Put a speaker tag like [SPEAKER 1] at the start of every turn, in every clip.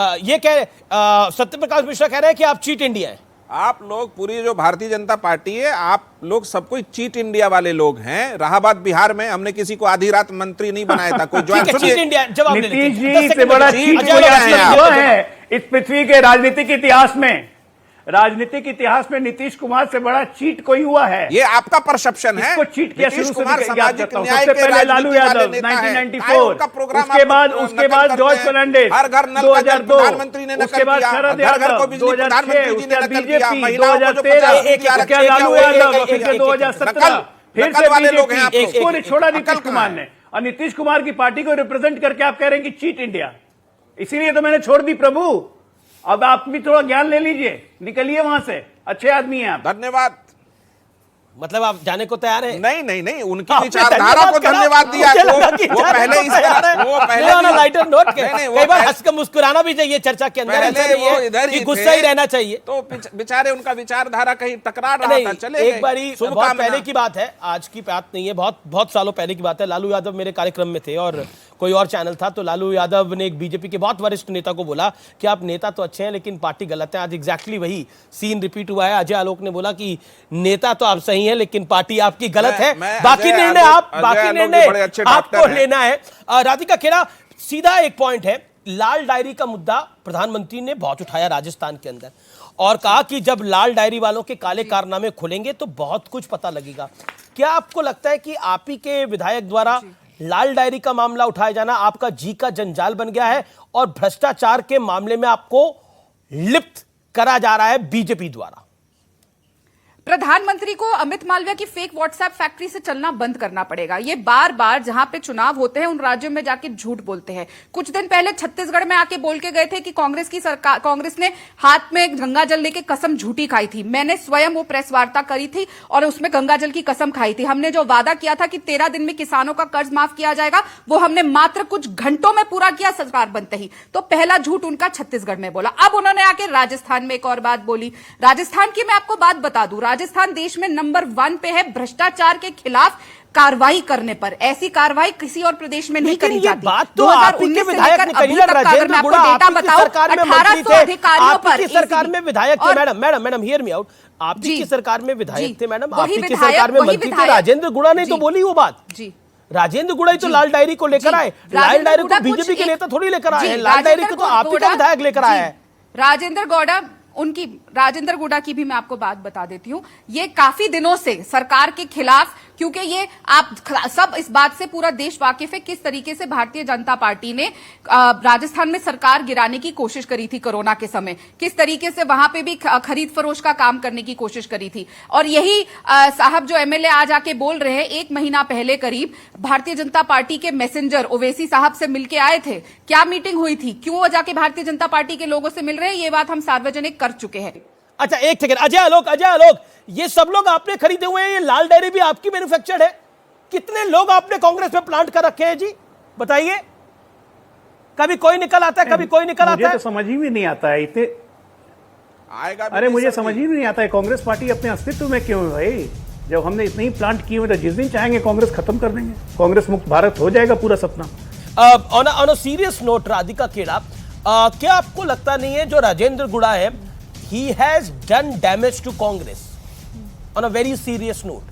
[SPEAKER 1] ये सत्यप्रकाश मिश्रा कह रहे हैं कि आप चीट इंडिया हैं।
[SPEAKER 2] आप लोग पूरी जो भारतीय जनता पार्टी है, आप लोग सब कोई चीट इंडिया वाले लोग हैं। इलाहाबाद बिहार में हमने किसी को आधी रात मंत्री नहीं बनाया था। कोई
[SPEAKER 1] चीट इंडिया जवाब ले
[SPEAKER 3] नीतीश जी से बड़ा चीट कोई आज हुआ है इस पृथ्वी के राजनीतिक इतिहास में। राजनीतिक इतिहास में नीतीश कुमार से बड़ा चीट कोई हुआ है?
[SPEAKER 2] ये आपका परसेप्शन है।
[SPEAKER 3] इसको चीट किया शुरू से याद करता हूं।
[SPEAKER 2] न्याय
[SPEAKER 3] सबसे
[SPEAKER 2] के
[SPEAKER 3] पहले लालू यादव 1994, उसके बाद जॉर्ज फर्नांडिस
[SPEAKER 2] हर घर नल का जल प्रधानमंत्री ने
[SPEAKER 3] उसके बाद शरद यादव 2006, उसके बाद बीजेपी 2013, लालू यादव फिर 2017, फिर से बीजेपी। इसको नहीं छोड़ा नीतीश कुमार ने, और नीतीश कुमार की पार्टी को रिप्रेजेंट करके आप कह रहे हैं कि चीट इंडिया। इसीलिए तो मैंने छोड़ दी प्रभु। अब आप भी थोड़ा ज्ञान ले लीजिए, निकलिए वहां से। अच्छे आदमी हैं आप।
[SPEAKER 2] धन्यवाद।
[SPEAKER 1] मतलब आप जाने को तैयार हैं?
[SPEAKER 2] नहीं नहीं नहीं, उनकी विचारधारा को धन्यवाद दिया। वो पहले इस तरह, वो पहले
[SPEAKER 1] लाइटर नोट के कई बार हंसकर मुस्कुराना भी चाहिए चर्चा के अंदर,
[SPEAKER 2] इधर ही
[SPEAKER 1] गुस्सा ही रहना चाहिए।
[SPEAKER 2] तो बेचारे उनका विचारधारा कहीं टकरा रहा था। चले
[SPEAKER 1] एक बारी बहुत पहले की बात है, आज की बात नहीं है, बहुत सालों पहले की बात है। लालू यादव मेरे कार्यक्रम में थे और कोई और चैनल था, तो लालू यादव ने एक बीजेपी के बहुत वरिष्ठ नेता को बोला कि आप नेता तो अच्छे हैं लेकिन पार्टी गलत है। आज एग्जैक्टली वही सीन रिपीट हुआ है। अजय आलोक ने बोला कि नेता तो आप सही हैं लेकिन पार्टी आपकी गलत है। बाकी निर्णय आपको लेना है। राधिका खेड़ा, सीधा एक पॉइंट है, लाल डायरी का मुद्दा प्रधानमंत्री ने बहुत उठाया राजस्थान के अंदर और कहा कि जब लाल डायरी वालों के काले कारनामे खुलेंगे तो बहुत कुछ पता लगेगा। क्या आपको लगता है कि आप ही के विधायक द्वारा लाल डायरी का मामला उठाया जाना आपका जी का जंजाल बन गया है और भ्रष्टाचार के मामले में आपको लिप्त करा जा रहा है बीजेपी द्वारा?
[SPEAKER 4] प्रधानमंत्री को अमित मालविया की फेक व्हाट्सएप फैक्ट्री से चलना बंद करना पड़ेगा। ये बार बार जहां पे चुनाव होते हैं उन राज्यों में जाके झूठ बोलते हैं। कुछ दिन पहले छत्तीसगढ़ में आके बोल के गए थे कि कांग्रेस ने हाथ में गंगा जल लेके कसम झूठी खाई थी। मैंने स्वयं वो प्रेस वार्ता करी थी और उसमें गंगा जल की कसम खाई थी। हमने जो वादा किया था कि 13 दिन में किसानों का कर्ज माफ किया जाएगा, वो हमने मात्र कुछ घंटों में पूरा किया सरकार बनते ही। तो पहला झूठ उनका छत्तीसगढ़ में बोला। अब उन्होंने आके राजस्थान में एक और बात बोली। राजस्थान की मैं आपको बात बता दूं, राजस्थान देश में नंबर 1 पे है भ्रष्टाचार के खिलाफ कार्रवाई करने पर। ऐसी कार्रवाई किसी और प्रदेश में नहीं करी जाती।
[SPEAKER 1] बात तो आपके विधायक ने कही ना, राजेंद्र गुड़ा आपकी सरकार में मंत्री थे, आपकी सरकार में विधायक थे। मैडम हियर मी आउट, आपकी सरकार में विधायक थे मैडम, आपकी सरकार में मंत्री थे। राजेंद्र गुड़ा ने तो बोली वो बात जी। राजेंद्र गुड़ा ही तो लाल डायरी को लेकर आए। लाल डायरी को बीजेपी के नेता थोड़ी लेकर आए हैं, लाल डायरी को तो आप ही का विधायक लेकर आया है।
[SPEAKER 4] राजेंद्र गुड़ा की भी मैं आपको बात बता देती हूं। ये काफी दिनों से सरकार के खिलाफ, क्योंकि ये आप सब इस बात से पूरा देश वाकिफ है किस तरीके से भारतीय जनता पार्टी ने राजस्थान में सरकार गिराने की कोशिश करी थी कोरोना के समय, किस तरीके से वहां पे भी खरीद फरोश का काम करने की कोशिश करी थी। और यही साहब जो एमएलए आज आके बोल रहे हैं, 1 महीना पहले करीब भारतीय जनता पार्टी के मैसेंजर ओवैसी साहब से मिलके आए थे। क्या मीटिंग हुई थी, क्यों वो जाके भारतीय जनता पार्टी के लोगों से मिल रहे हैं, ये बात हम सार्वजनिक कर चुके हैं।
[SPEAKER 1] अच्छा एक सेकंड, अजय आलोक, ये सब लोग आपने खरीदे हुए हैं, ये लाल डायरी भी आपकी मैन्युफैक्चर्ड है। कितने लोग आपने कांग्रेस में प्लांट कर रखे हैं जी, बताइए? कभी कोई निकल आता है, कभी कोई निकल आता है।
[SPEAKER 3] मुझे तो समझ ही नहीं आता है इतने आएगा। अरे मुझे समझ ही नहीं आता है कांग्रेस पार्टी अपने अस्तित्व में क्यों है भाई? जब हमने इतने ही प्लांट किए हुए तो जिस दिन चाहेंगे कांग्रेस खत्म कर देंगे, कांग्रेस मुक्त भारत हो जाएगा पूरा सपना।
[SPEAKER 1] On a serious note Radhika Khera, क्या आपको लगता नहीं है जो राजेंद्र गुड़ा है, he has done damage to Congress on a very serious note?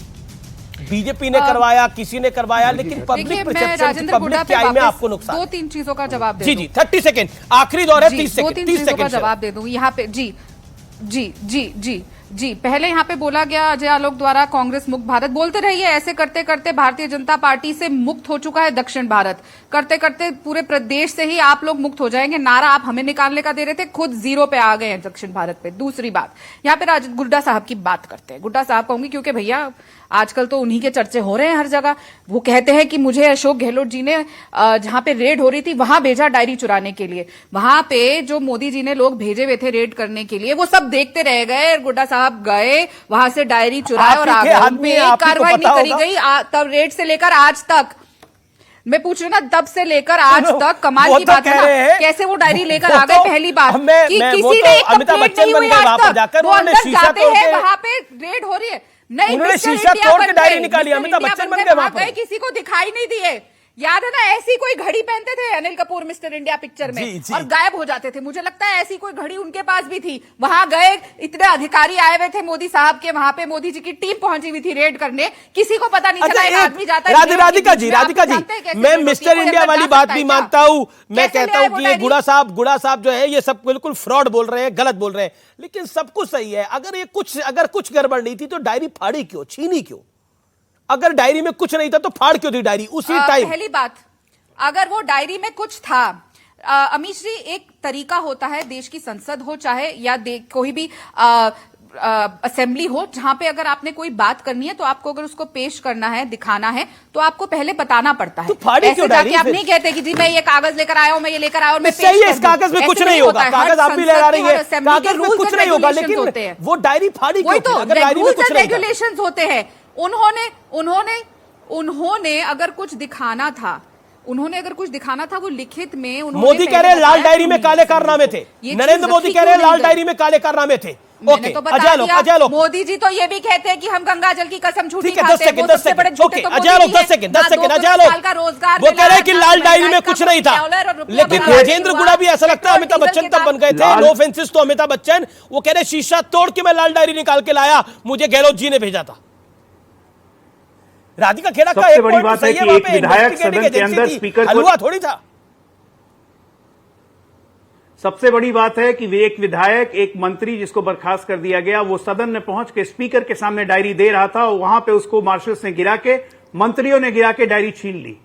[SPEAKER 1] BJP ने करवाया, किसी ने करवाया, लेकिन पब्लिक परसेप्शन, पब्लिक की आई में आपको नुकसान।
[SPEAKER 4] 2-3 चीजों का जवाब दे
[SPEAKER 1] जी 30 सेकंड, आखिरी दौर है, 30 सेकंड
[SPEAKER 4] का जवाब दे दूं यहाँ पे। जी पहले यहाँ पे बोला गया अजय आलोक द्वारा कांग्रेस मुक्त भारत। बोलते रहिए, ऐसे करते करते भारतीय जनता पार्टी से मुक्त हो चुका है दक्षिण भारत। करते करते पूरे प्रदेश से ही आप लोग मुक्त हो जाएंगे। नारा आप हमें निकालने का दे रहे थे, खुद 0 पे आ गए हैं दक्षिण भारत पे। दूसरी बात, यहाँ पे गुड्डा साहब की बात करते हैं। गुड्डा साहब कहूंगी क्योंकि भैया आजकल तो उन्हीं के चर्चे हो रहे हैं हर जगह। वो कहते हैं कि मुझे अशोक गहलोत जी ने जहां पे रेड हो रही थी वहां भेजा डायरी चुराने के लिए। वहां पे जो मोदी जी ने लोग भेजे हुए थे रेड करने के लिए, वो सब देखते रह गए। गुड्डा साहब गए वहां से डायरी चुराए और आ गए। कार्रवाई नहीं करी गई तब रेड से लेकर आज तक। मैं पूछ रही हूँ ना, तब से लेकर आज तक कमाल की बात है ना, कैसे वो डायरी लेकर आ गए। पहली बात कि किसी ने कंप्लेंट नहीं हुई आज तक। वो अंदर जाते हैं, वहां पे रेड हो रही है, नहीं
[SPEAKER 1] उन्होंने शीशा तोड़ के डायरी निकाली। अमिताभ बच्चन बन गए वहां पे,
[SPEAKER 4] किसी को दिखाई नहीं दिए। याद है ना, ऐसी कोई घड़ी पहनते थे Anil Kapoor mister India picture में,
[SPEAKER 1] जी।
[SPEAKER 4] और गायब हो जाते थे। मुझे लगता है ऐसी कोई घड़ी उनके पास भी थी। वहां गए, इतने अधिकारी आए हुए थे मोदी साहब के, वहां पे मोदी जी की टीम पहुंची हुई थी रेड करने, किसी को पता नहीं चला। एक आदमी जाता है।
[SPEAKER 1] राधिका जी, मैं मिस्टर इंडिया वाली बात भी मानता हूं। मैं कहता हूं कि ये गुड़ा साहब जो है ये सब बिल्कुल फ्रॉड बोल रहे हैं, गलत बोल रहे हैं, लेकिन सब कुछ सही है। अगर कुछ गड़बड़ नहीं थी तो डायरी फाड़ी क्यों, छीनी क्यों? अगर डायरी में कुछ नहीं था तो फाड़ क्यों दी डायरी उसी टाइम?
[SPEAKER 4] पहली बात, अगर वो डायरी में कुछ था, अमीश जी, एक तरीका होता है, देश की संसद हो चाहे या कोई भी असेंबली हो, जहां पे अगर आपने कोई बात करनी है तो आपको अगर उसको पेश करना है, दिखाना है, तो आपको पहले बताना पड़ता है।
[SPEAKER 1] तो ऐसे
[SPEAKER 4] जाके आप नहीं कहते कि जी मैं ये कागज लेकर आया हूं, मैं ये लेकर आया और मैं पेश
[SPEAKER 1] सही है,
[SPEAKER 4] कर
[SPEAKER 1] इस कागज में कुछ नहीं होगा। कागज आप भी ले रही है, कागज में कुछ नहीं होगा, लेकिन वो डायरी फाड़ी क्यों? अगर डायरी में कुछ
[SPEAKER 4] रेगुलेशंस होते हैं। उन्होंने अगर कुछ दिखाना था, वो लिखित में
[SPEAKER 1] मोदी कह रहे हैं लाल डायरी में काले कारनामे थे, नरेंद्र मोदी कह रहे हैं लाल डायरी में काले कारनामे थे।
[SPEAKER 4] मैंने तो बता दिया। मोदी जी तो ये भी कहते हैं कि हम गंगा जल की कसम झूठी खाते हैं।
[SPEAKER 1] 10 सेकंड वो कह रहे हैं कि लाल डायरी में कुछ नहीं था, लेकिन राजेंद्र गुड़ा भी ऐसा लगता है अमिताभ बच्चन तब बन गए थे। नो ऑफेंसेस तो अमिताभ बच्चन, वो कह रहे शीशा तोड़ के मैं लाल डायरी निकाल के लाया, मुझे गहलोत जी ने भेजा था। राधिका खेड़ा का
[SPEAKER 3] सबसे बड़ी बात है कि एक विधायक सदन के अंदर स्पीकर
[SPEAKER 1] हलवा थोड़ी था।
[SPEAKER 3] सबसे बड़ी बात है कि वे एक विधायक, एक मंत्री जिसको बर्खास्त कर दिया गया, वो सदन में पहुंच के स्पीकर के सामने डायरी दे रहा था, वहां पे उसको मार्शल्स ने गिरा के, मंत्रियों ने गिरा के डायरी छीन ली।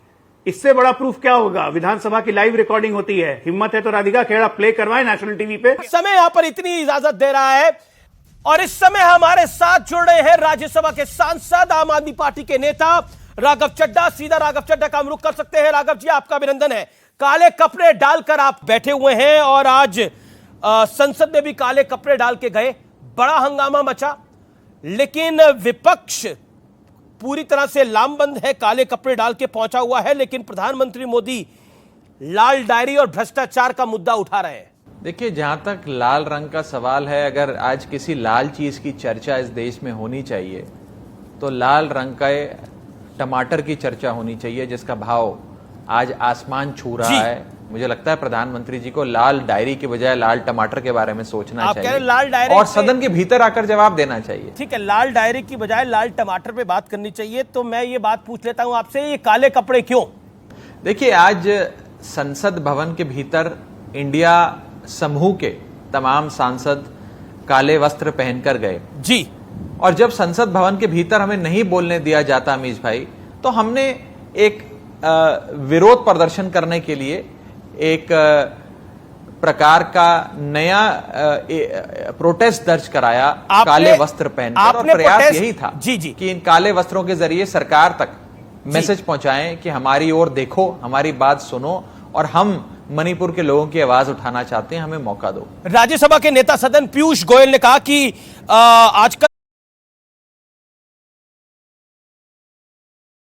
[SPEAKER 3] इससे बड़ा प्रूफ क्या होगा? विधानसभा की लाइव रिकॉर्डिंग होती है। हिम्मत है तो राधिका खेड़ा प्ले करवाए नेशनल टीवी पे।
[SPEAKER 1] समय यहां पर इतनी इजाजत दे रहा है, और इस समय हमारे साथ जुड़ रहे हैं राज्यसभा के सांसद, आम आदमी पार्टी के नेता राघव चड्ढा। सीधा राघव चड्ढा का हम रुख कर सकते हैं। राघव जी, आपका अभिनंदन है। काले कपड़े डालकर आप बैठे हुए हैं और आज संसद में भी काले कपड़े डाल के गए, बड़ा हंगामा मचा, लेकिन विपक्ष पूरी तरह से लामबंद है, काले कपड़े डाल के पहुंचा हुआ है, लेकिन प्रधानमंत्री मोदी लाल डायरी और भ्रष्टाचार का मुद्दा उठा रहे हैं।
[SPEAKER 5] देखिए, जहां तक लाल रंग का सवाल है, अगर आज किसी लाल चीज की चर्चा इस देश में होनी चाहिए तो लाल रंग का टमाटर की चर्चा होनी चाहिए, जिसका भाव आज आसमान छू रहा है। मुझे लगता है प्रधानमंत्री जी को लाल डायरी के बजाय लाल टमाटर के बारे में सोचना चाहिए,
[SPEAKER 1] लाल डायरी
[SPEAKER 5] और सदन के भीतर आकर जवाब देना चाहिए।
[SPEAKER 1] ठीक है, लाल डायरी की बजाय लाल टमाटर पे बात करनी चाहिए। तो मैं ये बात पूछ लेता हूं आपसे, ये काले कपड़े क्यों?
[SPEAKER 5] देखिए, आज संसद भवन के भीतर इंडिया समूह के तमाम सांसद काले वस्त्र पहनकर गए
[SPEAKER 1] जी,
[SPEAKER 5] और जब संसद भवन के भीतर हमें नहीं बोलने दिया जाता अमीश भाई, तो हमने एक विरोध प्रदर्शन करने के लिए एक प्रकार का नया प्रोटेस्ट दर्ज कराया काले वस्त्र पहनकर, और प्रयास यही था कि इन काले वस्त्रों के जरिए सरकार तक मैसेज पहुंचाएं कि हमारी ओर देखो, हमारी बात सुनो, और हम मणिपुर के लोगों की आवाज उठाना चाहते हैं, हमें मौका दो।
[SPEAKER 1] राज्यसभा के नेता सदन पीयूष गोयल ने कहा कि आजकल